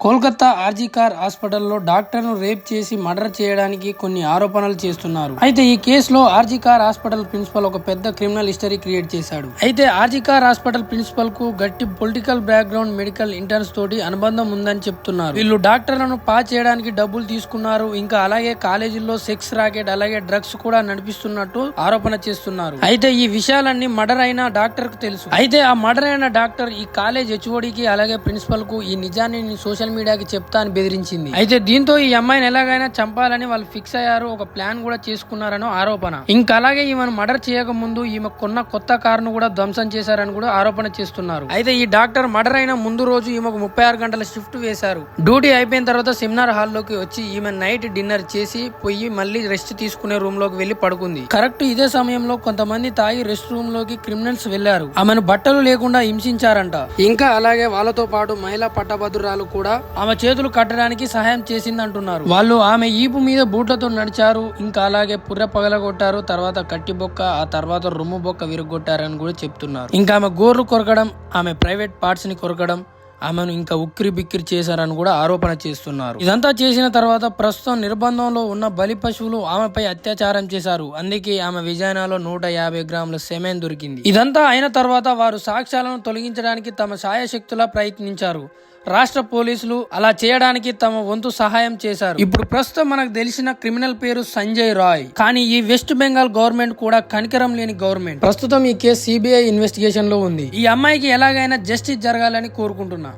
Kolkata RG car హాస్పిటల్లో డాక్టర్ను rape చేసి మర్డర్ చేయడానికి కొన్ని ఆరోపణలు చేస్తున్నారు. అయితే ఈ కేసులో ఆర్జీ కార్ హాస్పిటల్ ప్రిన్సిపల్ ఒక పెద్ద క్రిమినల్ హిస్టరీ క్రియేట్ చేశాడు. అయితే ఆర్జీ కార్ హాస్పిటల్ ప్రిన్సిపల్ కు గట్టి పొలిటికల్ బ్యాక్గ్రౌండ్, మెడికల్ ఇంటర్న్స్ తోటి అనుబంధం ఉందని చెప్తున్నారు. వీళ్ళు డాక్టర్లను పాస్ చేయడానికి డబ్బులు తీసుకున్నారు. ఇంకా అలాగే కాలేజీల్లో సెక్స్ రాకెట్, అలాగే డ్రగ్స్ కూడా నడిపిస్తున్నట్టు ఆరోపణ చేస్తున్నారు. అయితే ఈ విషయాలన్నీ మర్డర్ అయిన డాక్టర్ కు తెలుసు. అయితే ఆ మర్డర్ అయిన డాక్టర్ ఈ కాలేజ్ హెచ్ఓడికి అలాగే ప్రిన్సిపల్ కు ఈ నిజాన్ని సోషల్ మీడియాకి చెప్తా అని బెదిరించింది. అయితే దీంతో ఈ అమ్మాయిని ఎలాగైనా చంపాలని వాళ్ళు ఫిక్స్ అయ్యారు. ఒక ప్లాన్ కూడా చేసుకున్నారని ఆరోపణ. ఇంకా అలాగే ఈమెను మర్డర్ చేయక ముందు ఈమె కొన్న కొత్త కారును కూడా ధ్వంసం చేశారని కూడా ఆరోపణ చేస్తున్నారు. అయితే ఈ డాక్టర్ మర్డర్ అయిన ముందు రోజు ఈమెకు 36 గంటల షిఫ్ట్ వేశారు. డ్యూటీ అయిపోయిన తర్వాత సెమినార్ హాల్లోకి వచ్చి ఈమె నైట్ డిన్నర్ చేసి పోయి మళ్ళీ రెస్ట్ తీసుకునే రూమ్ లోకి వెళ్లి పడుకుంది. కరెక్ట్ ఇదే సమయంలో కొంతమంది తాగి రెస్ట్ రూమ్ లోకి క్రిమినల్స్ వెళ్లారు. ఆమెను బట్టలు లేకుండా హింసించారంట. ఇంకా అలాగే వాళ్ళతో పాటు మహిళా పట్టభద్రురాలు కూడా ఆమె చేతులు కట్టడానికి సహాయం చేసింది అంటున్నారు. వాళ్ళు ఆమె ఈపు మీద బూట్లతో నడిచారు. ఇంకా అలాగే పుర్రె పగలగొట్టారు. తర్వాత కట్టి బొక్క, ఆ తర్వాత రొమ్ము బొక్క విరగొట్టారని కూడా చెప్తున్నారు. ఇంకా ఆమె గోర్లు కొరకడం, ఆమె ప్రైవేట్ పార్ట్స్ ని కొరకడం, ఆమెను ఇంకా ఉక్కిరి బిక్కిరి చేశారని కూడా ఆరోపణ చేస్తున్నారు. ఇదంతా చేసిన తర్వాత ప్రస్తుతం నిర్బంధంలో ఉన్న బలి పశువులు ఆమెపై అత్యాచారం చేశారు. అందుకే ఆమె విజయనాలో 150 గ్రాముల సెమెన్ దొరికింది. ఇదంతా అయిన తర్వాత వారు సాక్ష్యాలను తొలగించడానికి తమ శాయశక్తులా ప్రయత్నించారు. రాష్ట్ర పోలీసులు అలా చేయడానికి తమ వంతు సహాయం చేశారు. ఇప్పుడు ప్రస్తుతం మనకు తెలిసిన క్రిమినల్ పేరు సంజయ్ రాయ్. కానీ ఈ వెస్ట్ బెంగాల్ గవర్నమెంట్ కూడా కనికరం లేని గవర్నమెంట్. ప్రస్తుతం ఈ కేసు సిబిఐ ఇన్వెస్టిగేషన్ లో ఉంది. ఈ అమ్మాయికి ఎలాగైనా జస్టిస్ జరగాలని కోరుకుంటున్నా.